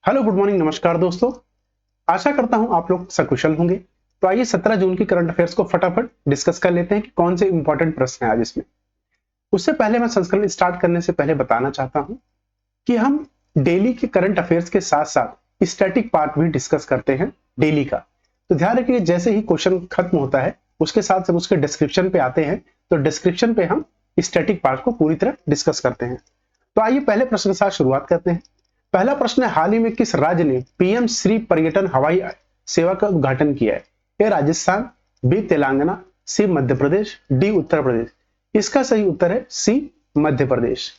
Hello, good morning, नमस्कार दोस्तों। आशा करता हूं आप लोग सकुशल होंगे। तो आइए 17 जून की करंट अफेयर्स को फटाफट डिस्कस कर लेते हैं कि कौन से इंपॉर्टेंट प्रश्न हैं आज इसमें। उससे पहले मैं संस्करण स्टार्ट करने से पहले बताना चाहता हूं कि हम डेली के करंट अफेयर्स के साथ साथ स्टैटिक पार्ट भी डिस्कस करते हैं डेली का। तो ध्यान रखिए, जैसे ही क्वेश्चन खत्म होता है उसके साथ जब उसके डिस्क्रिप्शन पे आते हैं तो डिस्क्रिप्शन पे हम स्टैटिक पार्ट को पूरी तरह डिस्कस करते हैं। तो आइए पहले प्रश्न के साथ शुरुआत करते हैं। पहला प्रश्न है, हाल ही में किस राज्य ने पीएम श्री पर्यटन हवाई सेवा का उद्घाटन किया है? ए राजस्थान, बी तेलंगाना, सी मध्य प्रदेश, डी उत्तर प्रदेश। इसका सही उत्तर है सी मध्य प्रदेश।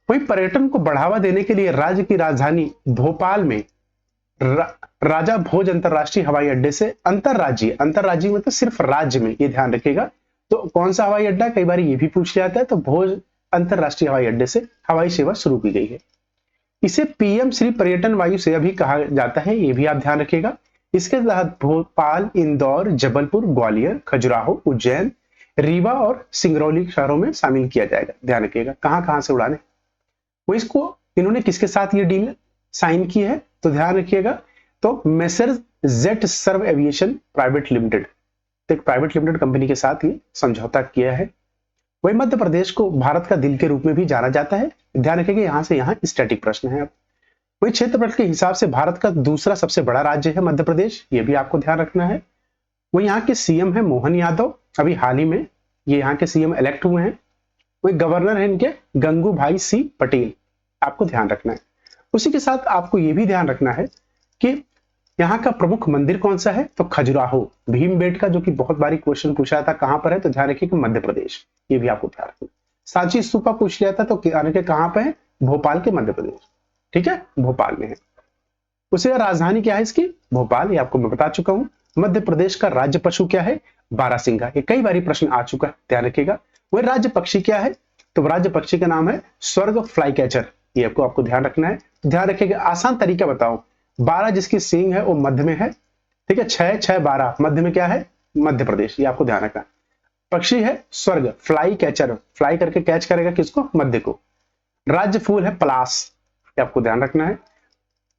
वहीं पर्यटन को बढ़ावा देने के लिए राज्य की राजधानी भोपाल में राजा भोज अंतरराष्ट्रीय हवाई अड्डे से अंतरराज्यीय मतलब सिर्फ राज्य में, ये ध्यान रखिएगा। तो कौन सा हवाई अड्डा, कई बार ये भी पूछ लिया जाता है। तो भोज अंतरराष्ट्रीय हवाई अड्डे से हवाई सेवा शुरू की गई है। इसे पीएम श्री पर्यटन वायु सेवा भी कहा जाता है, ये भी आप ध्यान रखिएगा। इसके तहत भोपाल, इंदौर, जबलपुर, ग्वालियर, खजुराहो, उज्जैन, रीवा और सिंगरौली शहरों में शामिल किया जाएगा। ध्यान रखिएगा कहां कहां से उड़ाने। वो इसको इन्होंने किसके साथ ये डील साइन की है? तो ध्यान रखिएगा, तो मेसर्स जेट सर्व एविएशन प्राइवेट लिमिटेड, एक प्राइवेट लिमिटेड कंपनी के साथ ये समझौता किया है। वही मध्य प्रदेश को भारत का दिल के रूप में भी जाना जाता है। ध्यान रखिएगा, यहां से यहां स्टैटिक प्रश्न है। अब वही क्षेत्रफल के हिसाब से भारत का दूसरा सबसे बड़ा राज्य है मध्य प्रदेश, ये भी आपको ध्यान रखना है। वो यहाँ के सीएम है मोहन यादव, अभी हाल ही में ये यहाँ के सीएम इलेक्ट हुए हैं। वही गवर्नर है इनके गंगू भाई सी पटेल, आपको ध्यान रखना है। उसी के साथ आपको यह भी ध्यान रखना है कि यहाँ का प्रमुख मंदिर कौन सा है? तो खजुराहो भीमबेटका, जो कि बहुत बारी क्वेश्चन पूछा था कहां पर है, तो ध्यान रखिए कि मध्य प्रदेश, ये भी आपको ध्यान रखना। सांची स्तूपा पूछ लिया था, तो कहां पे है? भोपाल के मध्य प्रदेश, ठीक है, भोपाल में है। उसी का राजधानी क्या है इसकी? भोपाल, ये आपको मैं बता चुका हूं। मध्य प्रदेश का राज्य पशु क्या है? बारहसिंगा, ये कई बारी प्रश्न आ चुका है, ध्यान रखिएगा। वह राज्य पक्षी क्या है? तो राज्य पक्षी का नाम है स्वर्ग फ्लाई कैचर, ये आपको ध्यान रखना है। ध्यान रखिएगा, आसान तरीका बताओ, 12 जिसकी सींग है वो मध्य में है, ठीक है, 6 6 12 मध्य में क्या है? मध्य प्रदेश, ये आपको ध्यान रखना। पक्षी है स्वर्ग, फ्लाई कैचर, फ्लाई करके कैच करेगा किसको? मध्य को। राज्य फूल है पलास, ये आपको ध्यान रखना है।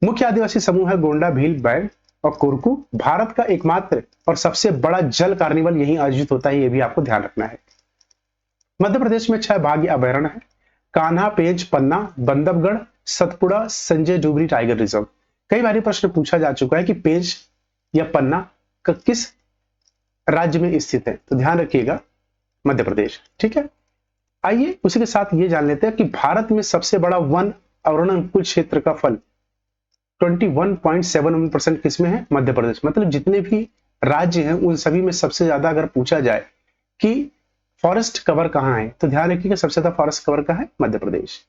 मुख्य आदिवासी समूह है गोंडा, भील, बैग और कोरकू। भारत का एकमात्र और सबसे बड़ा जल कार्निवल यहीं आयोजित होता है, ये भी आपको ध्यान रखना है। मध्य प्रदेश में 6 बाघ अभयारण्य है, कान्हा, पेंच, पन्ना, बंधवगढ़, सतपुड़ा, संजय डुगरी टाइगर रिजर्व। कई बार प्रश्न पूछा जा चुका है कि पेंच या पन्ना का किस राज्य में स्थित है, तो ध्यान रखिएगा मध्य प्रदेश, ठीक है। आइए उसी के साथ ये जान लेते हैं कि भारत में सबसे बड़ा वन आवरण अनुकूल क्षेत्र का फल 21.71% किसमें है? मध्य प्रदेश। मतलब जितने भी राज्य हैं उन सभी में सबसे ज्यादा अगर पूछा जाए कि फॉरेस्ट कवर कहां है, तो ध्यान रखिएगा सबसे ज्यादा फॉरेस्ट कवर कहां है? मध्य प्रदेश।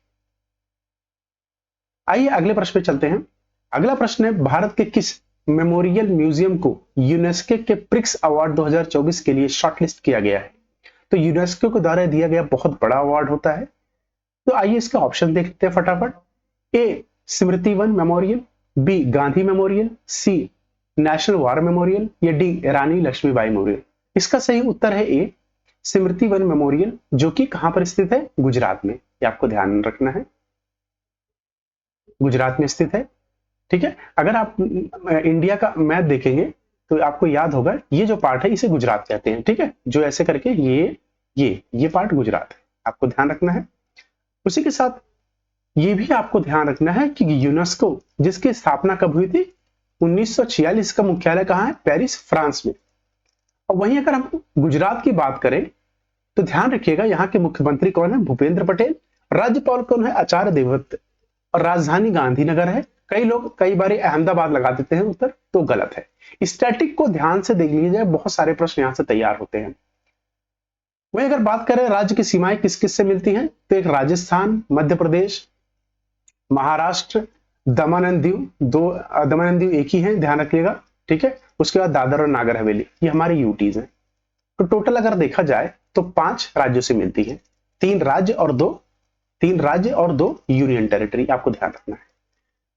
आइए अगले प्रश्न पे चलते हैं। अगला प्रश्न है, भारत के किस मेमोरियल म्यूजियम को यूनेस्को के प्रिक्स अवार्ड 2024 के लिए शॉर्टलिस्ट किया गया है? तो यूनेस्को के द्वारा दिया गया बहुत बड़ा अवार्ड होता है। तो आइए इसका ऑप्शन देखते हैं फटाफट। A Smriti Van memorial, B Gandhi memorial, C national war memorial या डी रानी लक्ष्मीबाई मेमोरियल। इसका सही उत्तर है ए स्मृति वन मेमोरियल, जो कि कहां पर स्थित है? गुजरात में, ये आपको ध्यान रखना है, गुजरात में स्थित है, ठीक है। अगर आप इंडिया का मैप देखेंगे तो आपको याद होगा ये जो पार्ट है इसे गुजरात कहते हैं, ठीक है, जो ऐसे करके ये पार्ट गुजरात है, आपको ध्यान रखना है। उसी के साथ ये भी आपको ध्यान रखना है कि यूनेस्को जिसकी स्थापना कब हुई थी? 1946 का मुख्यालय कहां है? पेरिस, फ्रांस में। और वहीं अगर हम गुजरात की बात करें तो ध्यान रखिएगा यहाँ के मुख्यमंत्री कौन है? भूपेंद्र पटेल। राज्यपाल कौन है? आचार्य देवव्रत। और राजधानी गांधीनगर है। कई लोग कई बार अहमदाबाद लगा देते हैं उत्तर, तो गलत है। स्टैटिक को ध्यान से देख लीजिए, बहुत सारे प्रश्न यहां से तैयार होते हैं। वही अगर बात करें राज्य की सीमाएं किस किस से मिलती हैं, तो एक राजस्थान, मध्य प्रदेश, महाराष्ट्र, दमन and Diu, Daman and Diu एक ही है, ध्यान रखिएगा, ठीक है। उसके बाद दादर और नागर हवेली, ये हमारे यूटीज हैं। तो टोटल अगर देखा जाए तो 5 राज्यों से मिलती है, 3 राज्य और 2 यूनियन टेरिटरी, आपको ध्यान रखना है।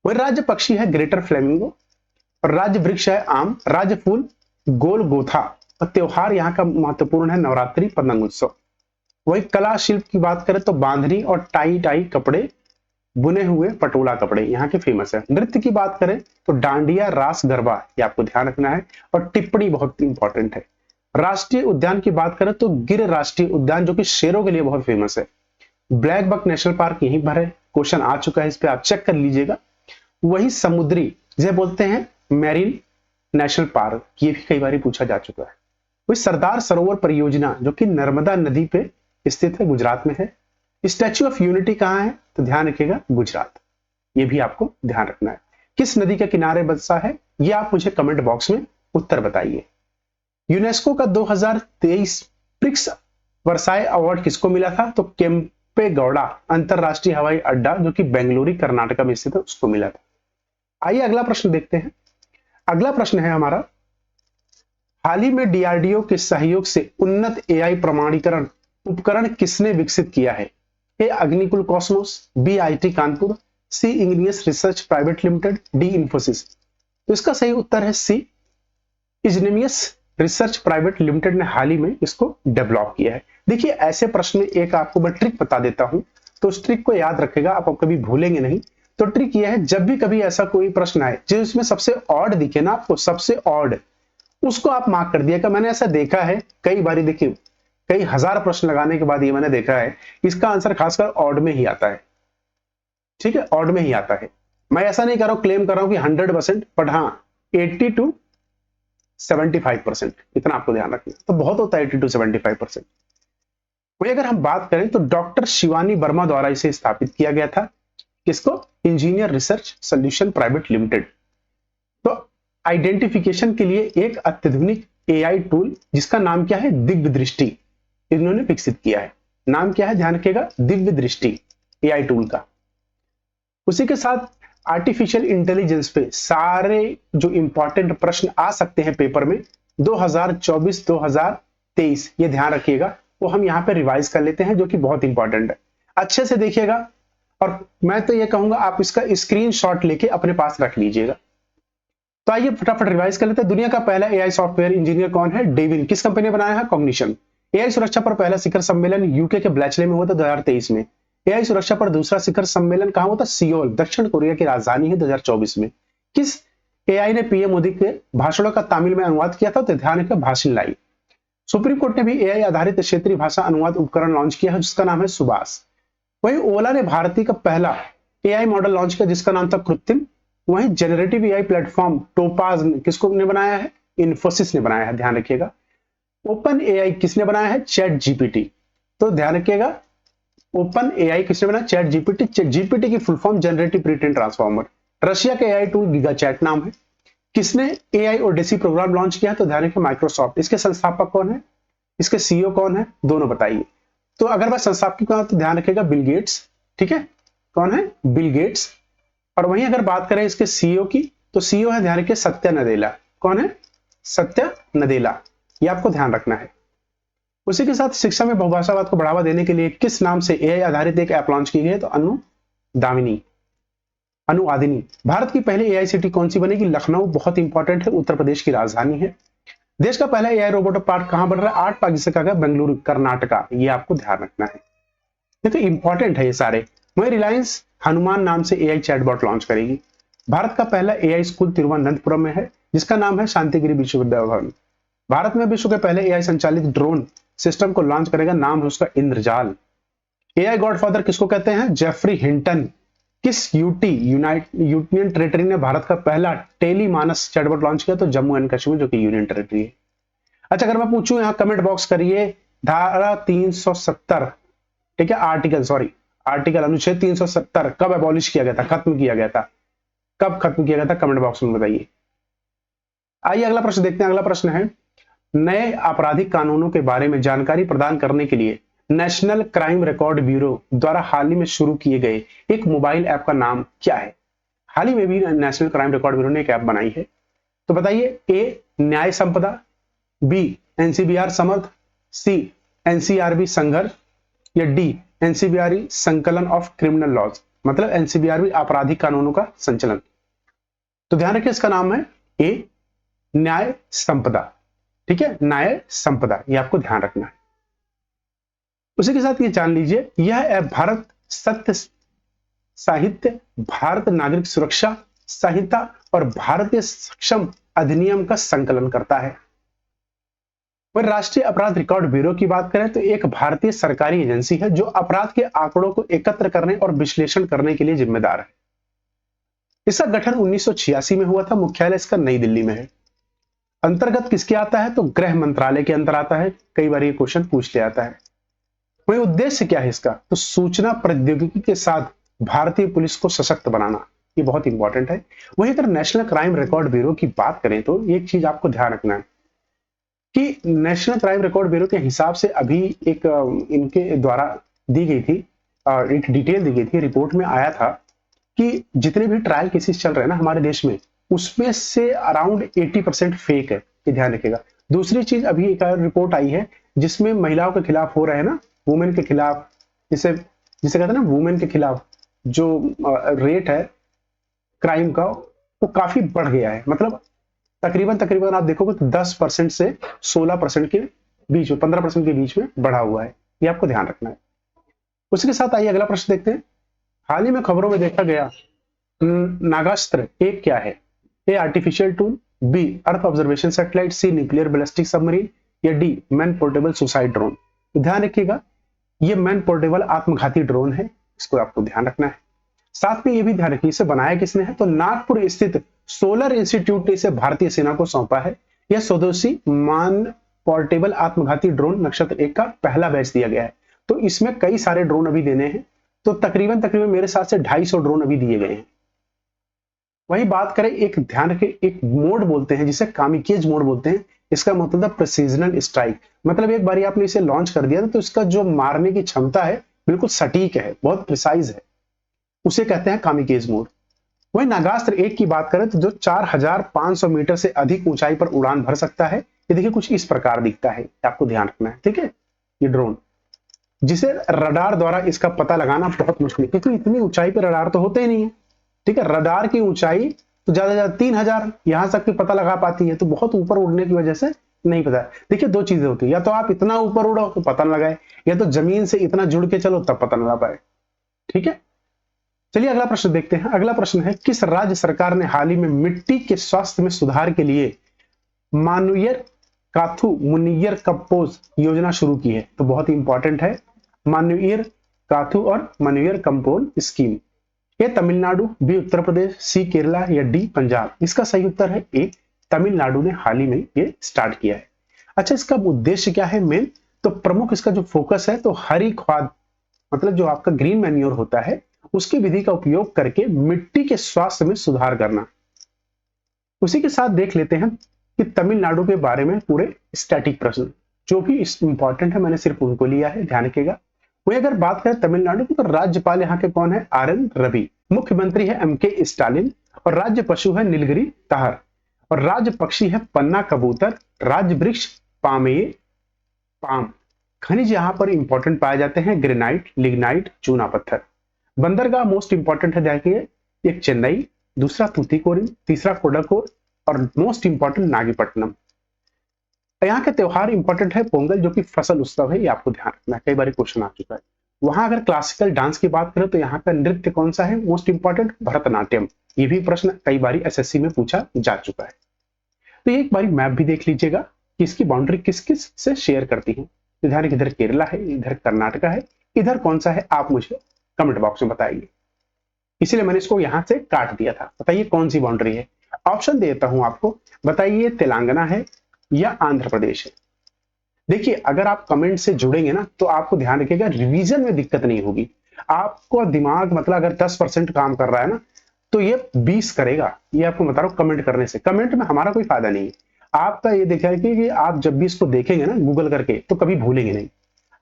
वही राज्य पक्षी है ग्रेटर फ्लेमिंगो, और राज्य वृक्ष है आम, राज्य फूल गोल गोथा, और त्योहार यहाँ का महत्वपूर्ण है नवरात्रि, पतंग उत्सव। वही कला शिल्प की बात करें तो बांधनी और टाई कपड़े बुने हुए पटोला कपड़े यहाँ के फेमस है। नृत्य की बात करें तो डांडिया, रास, गरबा, ये आपको ध्यान रखना है। और टिप्पणी बहुत इंपॉर्टेंट है। राष्ट्रीय उद्यान की बात करें तो गिर राष्ट्रीय उद्यान, जो कि शेरों के लिए बहुत फेमस है। ब्लैक बक नेशनल पार्क यहीं पर है, क्वेश्चन आ चुका है, इस पे आप चेक कर लीजिएगा। वही समुद्री, जिसे बोलते हैं मैरीन नेशनल पार्क, ये भी कई बार पूछा जा चुका है। वही सरदार सरोवर परियोजना, जो कि नर्मदा नदी पे स्थित है, गुजरात में है। स्टैच्यू ऑफ यूनिटी कहां है, तो ध्यान रखिएगा गुजरात, ये भी आपको ध्यान रखना है। किस नदी के किनारे बसा है, ये आप मुझे कमेंट बॉक्स में उत्तर बताइए। यूनेस्को का 2023 प्रिक्स वर्साई अवार्ड किसको मिला था, तो केम्पेगौड़ा अंतरराष्ट्रीय हवाई अड्डा, जो कि बेंगलुरु कर्नाटक में स्थित है, उसको मिला था। आइए अगला प्रश्न देखते हैं। अगला प्रश्न है हमारा, हाल ही में डीआरडीओ के सहयोग से उन्नत एआई प्रमाणीकरण उपकरण किसने विकसित किया है? A Agnikul cosmos, B IT Kanpur, C engineers research private limited, D Infosys. तो इसका सही उत्तर है C, engineers research private limited ने हाल ही में इसको डेवलप किया है। देखिए ऐसे प्रश्न में एक आपको मैं ट्रिक बता देता हूं, तो उस ट्रिक को याद रखेगा, आप कभी भूलेंगे नहीं। तो ट्रिक यह है, जब भी कभी ऐसा कोई प्रश्न आए जिसमें सबसे ऑड दिखे ना आपको, सबसे ऑड, उसको आप मार्क कर दिया। मैंने ऐसा देखा है कई बार, देखिए कई हजार प्रश्न लगाने के बाद ये मैंने देखा है, इसका आंसर खासकर ऑड में ही आता है। ठीक है, ऑड में ही आता है। मैं ऐसा नहीं कर रहा हूं, क्लेम कर रहा हूं कि 100%, बट हाँ 80 to 75%, इतना आपको ध्यान रखना। तो बहुत होता है 80 to 75%। वही अगर हम बात करें तो डॉक्टर शिवानी वर्मा द्वारा इसे स्थापित किया गया था, किसको, engineer research solution private limited. तो आइडेंटिफिकेशन के लिए एक अत्याधुनिक एआई टूल, जिसका नाम क्या है, दिव्य दृष्टि, इन्होंने विकसित किया है। नाम क्या है, ध्यान रखिएगा, दिव्य दृष्टि एआई टूल का। उसी के साथ आर्टिफिशियल इंटेलिजेंस पे सारे जो इंपॉर्टेंट प्रश्न आ सकते हैं पेपर में 2024-2023, ये ध्यान रखिएगा, वो हम यहाँ पे रिवाइज कर लेते हैं, जो कि बहुत इंपॉर्टेंट है। अच्छे से देखिएगा, और मैं तो ये कहूंगा आप इसका स्क्रीनशॉट लेके अपने पास रख लीजिएगा। तो आइए फटाफट रिवाइज कर लेते हैं। दुनिया का पहला एआई सॉफ्टवेयर इंजीनियर कौन है, डेविन। किस कंपनी ने बनाया है, कॉग्निशन। एआई सुरक्षा पर पहला शिखर सम्मेलन यूके के ब्लैचले में हुआ था 2023 में। एआई सुरक्षा पर दूसरा शिखर सम्मेलन कहां हुआ था, सियोल, दक्षिण कोरिया की राजधानी है, 2024 में। किस एआई ने पीएम मोदी के भाषणों का तमिल में अनुवाद किया था, तो ध्यान रखिए भाषण लाई। सुप्रीम कोर्ट ने भी एआई आधारित क्षेत्रीय भाषा अनुवाद उपकरण लॉन्च किया है, जिसका नाम है सुभाष। वही ओला ने भारतीय का पहला एआई मॉडल लॉन्च किया, जिसका नाम था कृत्रिम। वहीं जेनरेटिव एआई प्लेटफॉर्म टोपाज किसको ने बनाया है, इन्फोसिस ने बनाया है, ध्यान रखिएगा। ओपन एआई किसने बनाया है, चैट जीपीटी। तो ध्यान रखिएगा, ओपन एआई किसने बनाया, चैट जीपीटी। चैट जीपीटी की full form generative pre-train transformer. Russia का एआई टूल गीगा चैट नाम है। किसने एआई ओडेसी प्रोग्राम लॉन्च किया, तो ध्यान रखिए माइक्रोसॉफ्ट। इसके संस्थापक कौन है, इसके सीईओ कौन है, दोनों बताइए। तो अगर मैं संस्थापक की तो ध्यान रखिएगा बिल गेट्स, ठीक है, कौन है, बिल गेट्स। और वहीं अगर बात करें इसके सीईओ की, तो सीईओ है, ध्यान रखिए, सत्या नदेला। कौन है, सत्या नदेला, ये आपको ध्यान रखना है। उसी के साथ शिक्षा में बहुभाषावाद को बढ़ावा देने के लिए किस नाम से एआई आधारित एक ऐप लॉन्च की गई है, तो अनुवादिनी। भारत की पहली एआई सिटी कौन सी बनेगी, लखनऊ, बहुत इंपॉर्टेंट है, उत्तर प्रदेश की राजधानी है। देश का पहला एआई रोबोट पार्क कहां बन रहा है, 8 पार्क, जिसे कहा गया बेंगलुरु कर्नाटका, ये आपको ध्यान रखना है। देखो इंपॉर्टेंट है ये सारे। वहीं रिलायंस हनुमान नाम से एआई चैटबॉट लॉन्च करेगी। भारत का पहला एआई स्कूल तिरुवनंतपुरम में है, जिसका नाम है शांतिगिरी विश्वविद्यालय भवन। भारत में विश्व के पहले एआई संचालित ड्रोन सिस्टम को लॉन्च करेगा, नाम है उसका इंद्रजाल। एआई गॉडफादर किसको कहते हैं, जेफरी हिंटन। किस यूनियन टेरिटरी ने भारत का पहला टेलीमानस चैटबॉट लॉन्च किया, तो जम्मू एंड कश्मीर, जो कि यूनियन टेरिटरी है। अच्छा अगर मैं पूछूं, यहां कमेंट बॉक्स करिए, धारा 370, ठीक है, आर्टिकल अनुच्छेद 370 कब एबॉलिश किया गया था, खत्म किया गया था, कब खत्म किया गया था, कमेंट बॉक्स में बताइए। आइए अगला प्रश्न देखते हैं। अगला प्रश्न है, नए आपराधिक कानूनों के बारे में जानकारी प्रदान करने के लिए नेशनल क्राइम रिकॉर्ड ब्यूरो द्वारा हाल ही में शुरू किए गए एक मोबाइल ऐप का नाम क्या है। हाल ही में भी नेशनल क्राइम रिकॉर्ड ब्यूरो ने एक ऐप बनाई है, तो बताइए। ए न्याय संपदा, बी एनसीबीआर समर्थ, सी एनसीआरबी संघर्ष, या डी एनसीबीआर संकलन ऑफ क्रिमिनल लॉज, मतलब एनसीबीआर आपराधिक कानूनों का संचलन। तो ध्यान रखिए इसका नाम है ए न्याय संपदा, ठीक है, न्याय संपदा, ये आपको ध्यान रखना है। उसी के साथ ये जान लीजिए, यह ऐप भारत साहित्य, भारत नागरिक सुरक्षा संहिता और भारतीय सक्षम अधिनियम का संकलन करता है। वह राष्ट्रीय अपराध रिकॉर्ड ब्यूरो की बात करें तो एक भारतीय सरकारी एजेंसी है जो अपराध के आंकड़ों को एकत्र करने और विश्लेषण करने के लिए जिम्मेदार है। इसका गठन 1986 में हुआ था। मुख्यालय इसका नई दिल्ली में है। अंतर्गत किसके आता है तो गृह मंत्रालय के अंदर आता है। कई बार ये क्वेश्चन पूछ लिया जाता है। वही उद्देश्य क्या है इसका तो सूचना प्रौद्योगिकी के साथ भारतीय पुलिस को सशक्त बनाना, ये बहुत इंपॉर्टेंट है। वहीं अगर नेशनल क्राइम रिकॉर्ड ब्यूरो की बात करें तो एक चीज आपको ध्यान रखना है कि नेशनल क्राइम रिकॉर्ड ब्यूरो के हिसाब से अभी एक इनके द्वारा दी गई थी एक डिटेल दी गई थी, रिपोर्ट में आया था कि जितने भी ट्रायल केसेस चल रहे हैं ना हमारे देश में, उसमें से अराउंड 80% फेक है, ये ध्यान रखिएगा। दूसरी चीज अभी एक रिपोर्ट आई है जिसमें महिलाओं के खिलाफ हो रहे हैं ना, वुमेन के खिलाफ, जिसे जिसे कहते हैं ना वुमेन के खिलाफ जो रेट है क्राइम का वो काफी बढ़ गया है। मतलब तकरीबन आप देखोगे तो 10% से 16% के बीच में, 15% के बीच में बढ़ा हुआ है। ये आपको ध्यान रखना है। उसके साथ आइए अगला प्रश्न देखते हैं। हाल ही में खबरों में देखा गया नागास्त्र एक क्या है? A artificial tool, B earth observation satellite, C nuclear ballistic submarine या D man portable suicide drone. तो ध्यान रखिएगा ये मैन पोर्टेबल आत्मघाती ड्रोन है, इसको आपको ध्यान रखना है। साथ में ये भी ध्यान रखिए इसे बनाया किसने है तो नागपुर स्थित सोलर इंस्टीट्यूट ने इसे भारतीय सेना को सौंपा है। यह स्वदेशी मान पोर्टेबल आत्मघाती ड्रोन नक्षत्र 1 का पहला बैच दिया गया है। तो इसमें कई सारे ड्रोन अभी देने हैं, तो तकरीबन मेरे साथ से 250 ड्रोन अभी दिए गए हैं। वही बात करें, एक ध्यान रखें, एक मोड बोलते हैं जिसे कामिकेज मोड बोलते हैं। इसका मतलब प्रिसीजनल स्ट्राइक, मतलब एक बारी आपने इसे लॉन्च कर दिया तो इसका जो मारने की क्षमता है बिल्कुल सटीक है, बहुत प्रिसाइज है, उसे कहते हैं कामिकेज मोड। वही नागास्त्र 1 की बात करें तो जो 4500 मीटर से अधिक ऊंचाई पर उड़ान भर सकता है। ये देखिए कुछ इस प्रकार दिखता है, आपको ध्यान रखना है, ठीक है। ये ड्रोन जिसे रडार द्वारा इसका पता लगाना बहुत मुश्किल है क्योंकि इतनी ऊंचाई पर रडार तो होते ही नहीं है, ठीक है। रडार की ऊंचाई तो ज्यादा ज्यादा 3000 यहां तक की पता लगा पाती है, तो बहुत ऊपर उड़ने की वजह से नहीं पता। देखिए दो चीजें होती है, या तो आप इतना ऊपर उड़ो तो पता न लगाए, या तो जमीन से इतना जुड़ के चलो तब पता न लगा पाए, ठीक है। चलिए अगला प्रश्न देखते हैं। अगला प्रश्न है किस राज्य सरकार ने हाल ही में मिट्टी के स्वास्थ्य में सुधार के लिए मानुयर काथू मुनियर कंपोज योजना शुरू की है? तो बहुत ही इंपॉर्टेंट है, मानुयर काथू और मानुयर कंपोज स्कीम। ए तमिलनाडु, बी उत्तर प्रदेश, सी केरला या डी पंजाब। इसका सही उत्तर है ए तमिलनाडु ने हाल ही में ये स्टार्ट किया है। अच्छा इसका उद्देश्य क्या है मेन तो प्रमुख इसका जो फोकस है तो हरी खाद, मतलब जो आपका ग्रीन मैन्योर होता है उसकी विधि का उपयोग करके मिट्टी के स्वास्थ्य में सुधार करना। उसी के साथ देख लेते हैं कि तमिलनाडु के बारे में पूरे स्टैटिक प्रश्न जो भी इंपॉर्टेंट है मैंने सिर्फ उनको लिया है, ध्यान रखिएगा। वही अगर बात करें तमिलनाडु की तो राज्यपाल यहाँ के कौन है? आर.एन. रवि। मुख्यमंत्री है एम.के. स्टालिन और राज्य पशु है नीलगिरी ताहर और राज्य पक्षी है पन्ना कबूतर, राज्य वृक्ष पामेय पाम। खनिज यहाँ पर इंपॉर्टेंट पाए जाते हैं ग्रेनाइट, लिग्नाइट, चूना पत्थर। बंदरगाह मोस्ट इंपॉर्टेंट है, देखिए एक चेन्नई, दूसरा तूतीकोरिन, तीसरा कोडाकोर और मोस्ट इंपॉर्टेंट नागीपट्टनम। यहाँ के त्योहार इंपॉर्टेंट है पोंगल जो कि फसल उत्सव है, ये आपको ध्यान रखना है, कई बार क्वेश्चन आ चुका है। वहां अगर क्लासिकल डांस की बात करें तो यहाँ का नृत्य कौन सा है? Most important Bharatanatyam. ये भी प्रश्न कई बार एसएससी में पूछा जा चुका है। तो एक बार मैप भी देख लीजिएगा कि इसकी बाउंड्री किस किस से शेयर करती है। इधर इधर केरला है, इधर कर्नाटका है, इधर कौन सा है आप मुझे कमेंट बॉक्स में बताइए। इसलिए मैंने इसको यहां से काट दिया था, बताइए कौन सी बाउंड्री है। ऑप्शन देता हूं आपको, बताइए तेलंगाना है या आंध्र प्रदेश है। देखिए अगर आप कमेंट से जुड़ेंगे ना तो आपको ध्यान रखिएगा रिवीजन में दिक्कत नहीं होगी। आपको दिमाग मतलब अगर 10% काम कर रहा है ना तो ये 20 करेगा, ये आपको बता रहा हूं। कमेंट करने से, कमेंट में हमारा कोई फायदा नहीं है, आपका ये देखा कि आप जब भी इसको देखेंगे ना गूगल करके तो कभी भूलेंगे नहीं।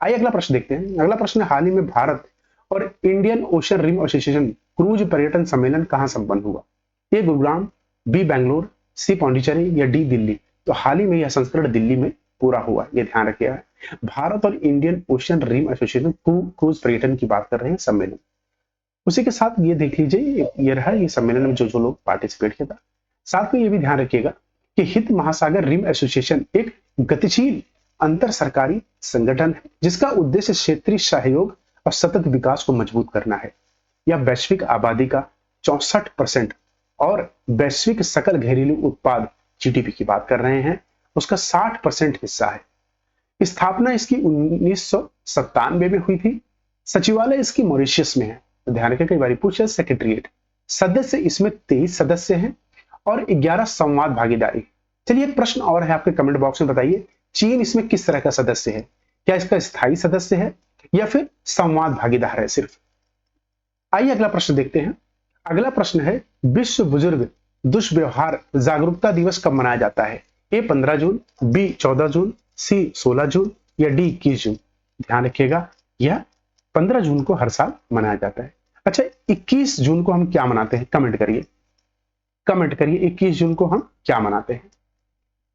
आइए अगला प्रश्न देखते हैं। अगला प्रश्न, हाल ही में भारत और Indian Ocean Rim Association cruise पर्यटन सम्मेलन कहां संपन्न हुआ? A Gurugram, B Bangalore, C Pondicherry या डी दिल्ली। तो हाल ही में यह संस्करण दिल्ली में पूरा हुआ, ये ध्यान रखिएगा। भारत और Indian Ocean Rim Association cruise पर्यटन की बात कर रहे हैं सम्मेलन। उसी के साथ ये देख लीजिए, ये रहा ये सम्मेलन में जो जो लोग पार्टिसिपेट किया था। साथ में ये भी ध्यान रखिएगा कि हित महासागर रिम एसोसिएशन एक गतिशील अंतर सरकारी संगठन है जिसका उद्देश्य क्षेत्रीय सहयोग और सतत विकास को मजबूत करना है। या वैश्विक आबादी का 64% और वैश्विक सकल घरेलू उत्पाद जीडीपी की बात कर रहे हैं उसका 60% हिस्सा है। स्थापना इसकी 1997 में हुई थी। सचिवालय इसकी मॉरिशस में है। तो ध्यान रखें, कई बार पूछे सेक्रेटरीट। सदस्य इसमें 23 सदस्य हैं और 11 संवाद भागीदारी। चलिए एक प्रश्न और है, आपके कमेंट बॉक्स में बताइए, चीन इसमें किस तरह का सदस्य है? क्या इसका स्थायी सदस्य है या फिर संवाद भागीदार है सिर्फ? आइए अगला प्रश्न देखते हैं। अगला प्रश्न है, विश्व बुजुर्ग दुष्व्यवहार जागरूकता दिवस कब मनाया जाता है? ए 15 जून, बी 14 जून, सी 16 जून या डी 21 जून? ध्यान रखिएगा, यह 15 जून को हर साल मनाया जाता है। अच्छा, 21 जून को हम क्या मनाते हैं? कमेंट करिए, कमेंट करिए 21 जून को हम क्या मनाते हैं।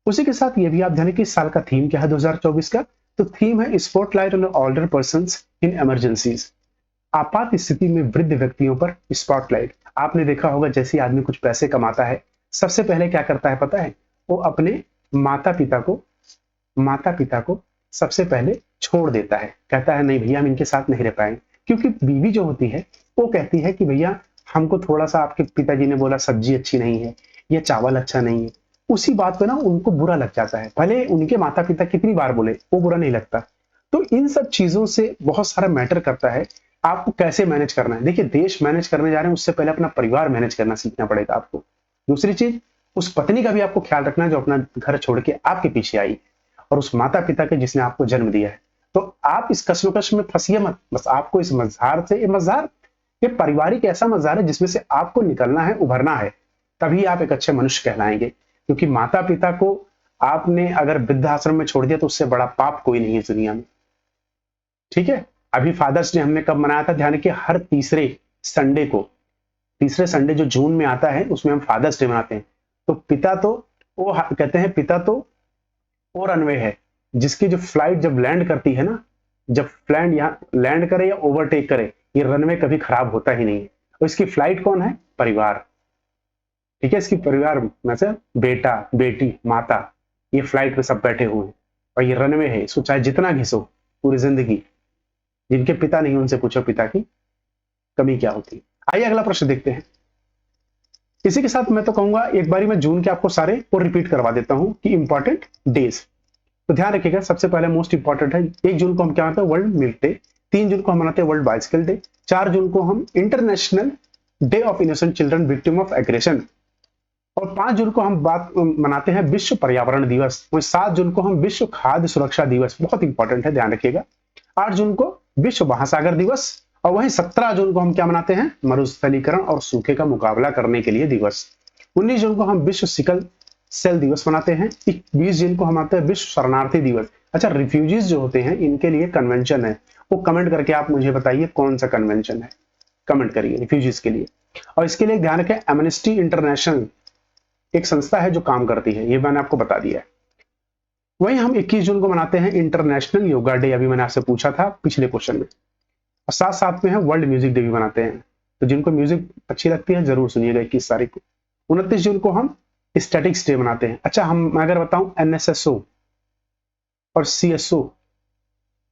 उसी के साथ ये भी आप ध्यान रखिए, इस साल का थीम क्या है 2024 का? तो थीम है spotlight on older persons in emergencies. आपात स्थिति में वृद्ध व्यक्तियों पर स्पॉटलाइट। आपने देखा होगा, जैसे आदमी कुछ पैसे कमाता है सबसे पहले क्या करता है पता है? वो अपने माता पिता को सबसे पहले छोड़ देता है, कहता है नहीं भैया हम इनके साथ नहीं रह पाएंगे। क्योंकि बीवी जो होती है वो कहती है कि भैया हमको थोड़ा सा, आपके पिताजी ने बोला सब्जी अच्छी नहीं है या चावल अच्छा नहीं है, उसी बात पे ना उनको बुरा लग जाता है। भले उनके माता पिता कितनी बार बोले वो बुरा नहीं लगता। तो इन सब चीजों से बहुत सारा मैटर करता है आपको कैसे मैनेज करना है। देखिए, देश मैनेज करने जा रहे हैं उससे पहले अपना परिवार मैनेज करना सीखना पड़ेगा आपको। दूसरी चीज, उस पत्नी का भी आपको ख्याल रखना है जो अपना घर छोड़ के आपके पीछे आई, और उस माता पिता के जिसने आपको जन्म दिया है। तो आप इस कश्मकश में फंसिए मत, बस आपको इस मझधार से, ये पारिवारिक ऐसा मझधार है जिसमें से आपको निकलना है, उभरना है, तभी आप एक अच्छे मनुष्य कहलाएंगे। क्योंकि माता पिता को आपने अगर वृद्धाश्रम में छोड़ दिया तो उससे बड़ा पाप कोई नहीं है इस दुनिया में। ठीक है, अभी फादर्स डे हमने कब मनाया था? ध्यान रखिए, हर तीसरे संडे जो जून में आता है उसमें हम फादर्स डे मनाते हैं। तो पिता तो वो कहते हैं, पिता तो वो रनवे है जिसकी जो फ्लाइट जब लैंड करती है ना, जब फ्लाइट यहाँ लैंड करे या ओवरटेक करे, ये रनवे कभी खराब होता ही नहीं है। और इसकी फ्लाइट कौन है? परिवार। ठीक है, इसकी परिवार में से बेटा बेटी माता, ये फ्लाइट में सब बैठे हुए हैं और ये रनवे है। इसको चाहे जितना घिसो पूरी जिंदगी। जिनके पिता नहीं उनसे पूछो पिता की कमी क्या होती है। आइए अगला प्रश्न देखते हैं। इसी के साथ मैं तो कहूंगा एक बारी मैं जून के आपको सारे और रिपीट करवा देता हूं कि इंपॉर्टेंट डेज। तो ध्यान रखिएगा, सबसे पहले मोस्ट इंपॉर्टेंट है, 1 जून को हम क्या मनाते हैं? World milk day. 3 जून को हम मनाते हैं वर्ल्ड बाइसिकल डे। 4 जून को हम international day of innocent children victim of aggression. और 5 जून को हम मनाते हैं विश्व पर्यावरण दिवस। और 7 जून को हम विश्व खाद्य सुरक्षा दिवस, बहुत इंपॉर्टेंट है, ध्यान रखिएगा। 8 जून को विश्व महासागर दिवस। और वहीं 17 जून को हम क्या मनाते हैं? मरुस्थलीकरण और सूखे का मुकाबला करने के लिए दिवस। 19 जून को हम विश्व सिकल सेल दिवस मनाते हैं। 20 जून को हम मनाते हैं विश्व शरणार्थी दिवस। अच्छा, रिफ्यूजीज जो होते हैं इनके लिए कन्वेंशन है, वो कमेंट करके आप मुझे बताइए कौन सा कन्वेंशन है, कमेंट करिए रिफ्यूजीज के लिए। और इसके लिए ध्यान रखें, एमनेस्टी इंटरनेशनल एक संस्था है जो काम करती है, ये मैंने आपको बता दिया है। वहीं हम 21 जून को मनाते हैं इंटरनेशनल योगा डे, अभी मैंने आपसे पूछा था पिछले क्वेश्चन में। और साथ साथ में है वर्ल्ड म्यूजिक डे भी मनाते हैं। तो जिनको म्यूजिक अच्छी लगती है जरूर सुनिएगा 21 तारीख को। 29 जून को हम स्टैटिक्स डे मनाते हैं। अच्छा, मैं अगर बताऊं एनएसएसओ और सीएसओ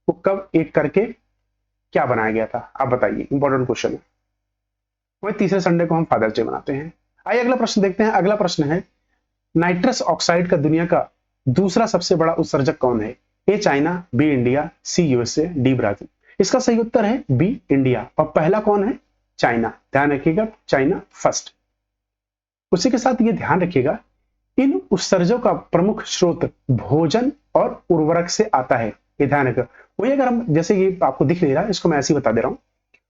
को कब एक करके क्या बनाया गया था, आप बताइए, इंपॉर्टेंट क्वेश्चन है। वही तीसरे संडे को हम फादर्स डे मनाते हैं। आइए अगला प्रश्न देखते हैं। अगला प्रश्न है, नाइट्रस ऑक्साइड का दुनिया का दूसरा सबसे बड़ा उत्सर्जक कौन है? A China, B India, C USA, D Brazil. इसका सही उत्तर है बी इंडिया। और पहला कौन है? चाइना। ध्यान रखिएगा, चाइना फर्स्ट। उसी के साथ ये ध्यान रखिएगा, इन उत्सर्जकों का प्रमुख स्रोत भोजन और उर्वरक से आता है, ये ध्यान रखिएगा। वही अगर हम, जैसे ये आपको दिख नहीं रहा, इसको मैं ऐसे ही बता दे रहा हूं,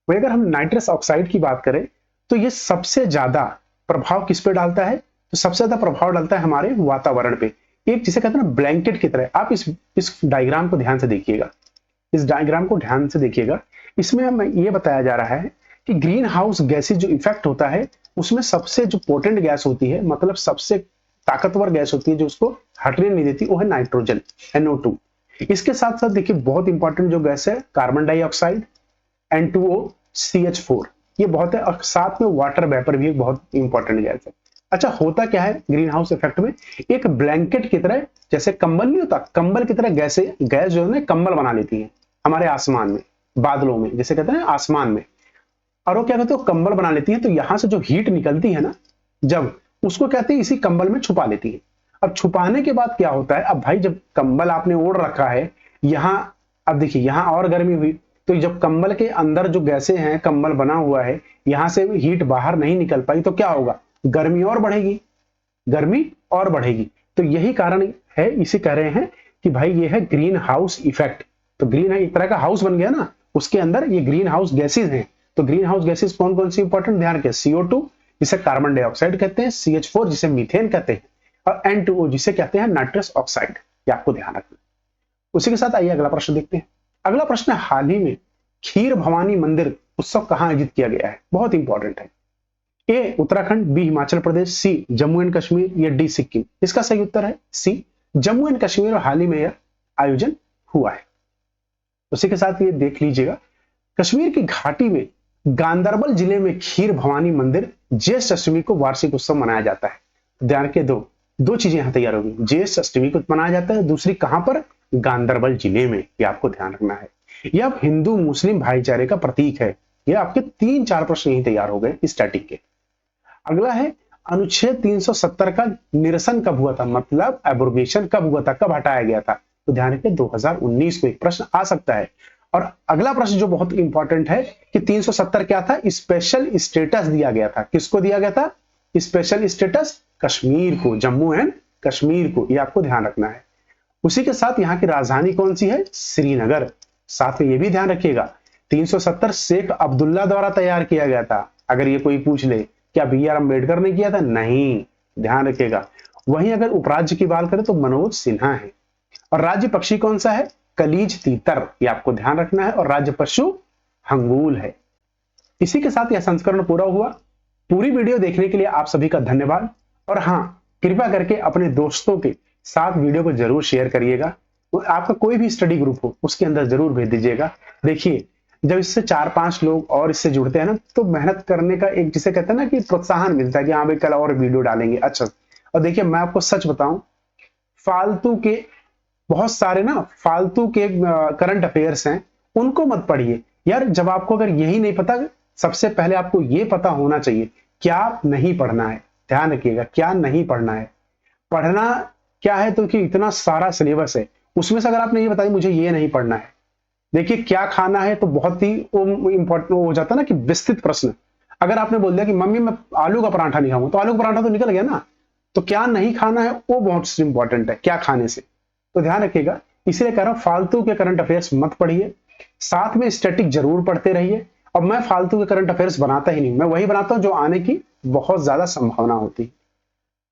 वही अगर हम नाइट्रस ऑक्साइड की बात करें तो ये सबसे ज्यादा प्रभाव किस पे डालता है? तो सबसे ज्यादा प्रभाव डालता है हमारे वातावरण पे, एक जिसे कहते हैं ना ब्लैंकेट की तरह। आप इस डायग्राम को ध्यान से देखिएगा, इस डायग्राम को ध्यान से देखिएगा। इसमें हमें यह बताया जा रहा है कि ग्रीन हाउस गैसेज जो इफेक्ट होता है उसमें सबसे जो पोटेंट गैस होती है, मतलब सबसे ताकतवर गैस होती है जो उसको हटने नहीं देती, वो है नाइट्रोजन, NO2। इसके साथ साथ देखिए बहुत इंपॉर्टेंट जो गैस है कार्बन डाइऑक्साइड, N2O, CH4, ये बहुत है। और साथ में वाटर वेपर भी एक बहुत इंपॉर्टेंट गैस है। अच्छा, होता क्या है ग्रीन हाउस इफेक्ट में? एक ब्लैंकेट की तरह, जैसे कंबल नहीं होता, कंबल की तरह गैस जो है कंबल बना लेती है हमारे आसमान में, बादलों में, जैसे कहते हैं आसमान में। और वो क्या कहते हैं, कंबल बना लेती है। तो यहां से जो हीट निकलती है ना, जब, उसको कहते हैं इसी कंबल में छुपा लेती है। अब छुपाने के बाद क्या होता है, अब भाई जब कंबल आपने ओढ़ रखा है, यहां, अब देखिए यहां और गर्मी हुई, तो जब कंबल के अंदर जो गैसें हैं, कंबल बना हुआ है, यहां से हीट बाहर नहीं निकल पाई, तो क्या होगा, गर्मी और बढ़ेगी, गर्मी और बढ़ेगी। तो यही कारण है, इसे कह रहे हैं कि भाई ये है ग्रीन हाउस इफेक्ट। तो ग्रीन है एक तरह का हाउस बन गया ना, उसके अंदर ये ग्रीन हाउस गैसेज हैं। तो ग्रीन हाउस गैसेज कौन कौन सी इंपॉर्टेंट, ध्यान रखें, CO2 जिसे कार्बन डाइऑक्साइड कहते हैं, CH4 जिसे मीथेन कहते हैं, और N2O जिसे कहते हैं नाइट्रस ऑक्साइड। ये आपको ध्यान रखना। उसी के साथ आइए अगला प्रश्न देखते हैं। अगला प्रश्न, हाल ही में खीर भवानी मंदिर उत्सव कहां आयोजित किया गया है, बहुत इंपॉर्टेंट है। A Uttarakhand, B Himachal Pradesh, C Jammu and Kashmir, या डी सिक्किम। इसका सही उत्तर है सी जम्मू एंड कश्मीर, और हाल ही में यह आयोजन हुआ है। उसी के साथ ये देख लीजिएगा, कश्मीर की घाटी में गांदरबल जिले में खीर भवानी मंदिर ज्येष्ठ अष्टमी को वार्षिक उत्सव मनाया जाता है। ध्यान के दो चीजें यहां तैयार होगी, ज्येष्ठ अष्टमी को मनाया जाता है, दूसरी कहां पर, गांदरबल जिले में। ये आपको ध्यान रखना है। यह अब हिंदू मुस्लिम भाईचारे का प्रतीक है। यह आपके 3-4 प्रश्न यही तैयार हो गए स्टैटिक के। अगला है, अनुच्छेद 370 का निरसन कब हुआ था, मतलब एब्रोगेशन कब हुआ था, कब हटाया गया था। तो ध्यान रखिए 2019 को एक प्रश्न आ सकता है। और अगला प्रश्न जो बहुत इंपॉर्टेंट है कि 370 क्या था, स्पेशल स्टेटस दिया गया था। किसको दिया गया था, स्पेशल स्टेटस, कश्मीर को, जम्मू एंड कश्मीर को। ये आपको ध्यान रखना है। उसी के साथ यहाँ की राजधानी कौन सी है, श्रीनगर। साथ में ये भी ध्यान रखिएगा 370 शेख अब्दुल्ला द्वारा तैयार किया गया था। अगर ये कोई पूछ ले क्या BR अम्बेडकर ने किया था, नहीं, ध्यान रखिएगा। वहीं अगर उपराज्य की बात करें तो मनोज सिन्हा है। और राज्य पक्षी कौन सा है, कलीज तीतर, ये आपको ध्यान रखना है। और राज्य पशु हंगूल है। इसी के साथ यह संस्करण पूरा हुआ। पूरी वीडियो देखने के लिए आप सभी का धन्यवाद। और हाँ, कृपया करके अपने दोस्तों के साथ वीडियो को जरूर शेयर करिएगा। आपका कोई भी स्टडी ग्रुप हो उसके अंदर जरूर भेज दीजिएगा। देखिए जब इससे 4-5 लोग और इससे जुड़ते हैं ना, तो मेहनत करने का एक, जिसे कहते हैं ना कि प्रोत्साहन मिलता है कि हाँ भाई कल और वीडियो डालेंगे। अच्छा, और देखिए मैं आपको सच बताऊं, फालतू के बहुत सारे ना फालतू के करंट अफेयर्स हैं, उनको मत पढ़िए यार। जब आपको अगर यही नहीं पता, सबसे पहले आपको ये पता होना चाहिए क्या नहीं पढ़ना है। ध्यान रखिएगा, क्या नहीं पढ़ना है। पढ़ना क्या है, तो कि इतना सारा सिलेबस है, उसमें से अगर आपने ये बताया मुझे ये नहीं पढ़ना है। देखिए क्या खाना है तो बहुत ही इंपॉर्टेंट हो जाता है ना कि विस्तृत प्रश्न। अगर आपने बोल दिया कि मम्मी मैं आलू का पराठा नहीं खाऊंगा, तो आलू का पराठा तो निकल गया ना। तो क्या नहीं खाना है वो बहुत इंपॉर्टेंट है, क्या खाने से। तो ध्यान रखिएगा, इसलिए कह रहा हूं फालतू के करंट अफेयर्स मत पढ़िए, साथ में स्टैटिक जरूर पढ़ते रहिए। और मैं फालतू के करंट अफेयर्स बनाता ही नहीं, मैं वही बनाता हूं जो आने की बहुत ज्यादा संभावना होती है।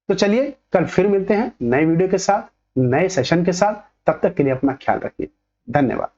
तो चलिए कल फिर मिलते हैं नए वीडियो के साथ, नए सेशन के साथ। तब तक के लिए अपना ख्याल रखिए। धन्यवाद।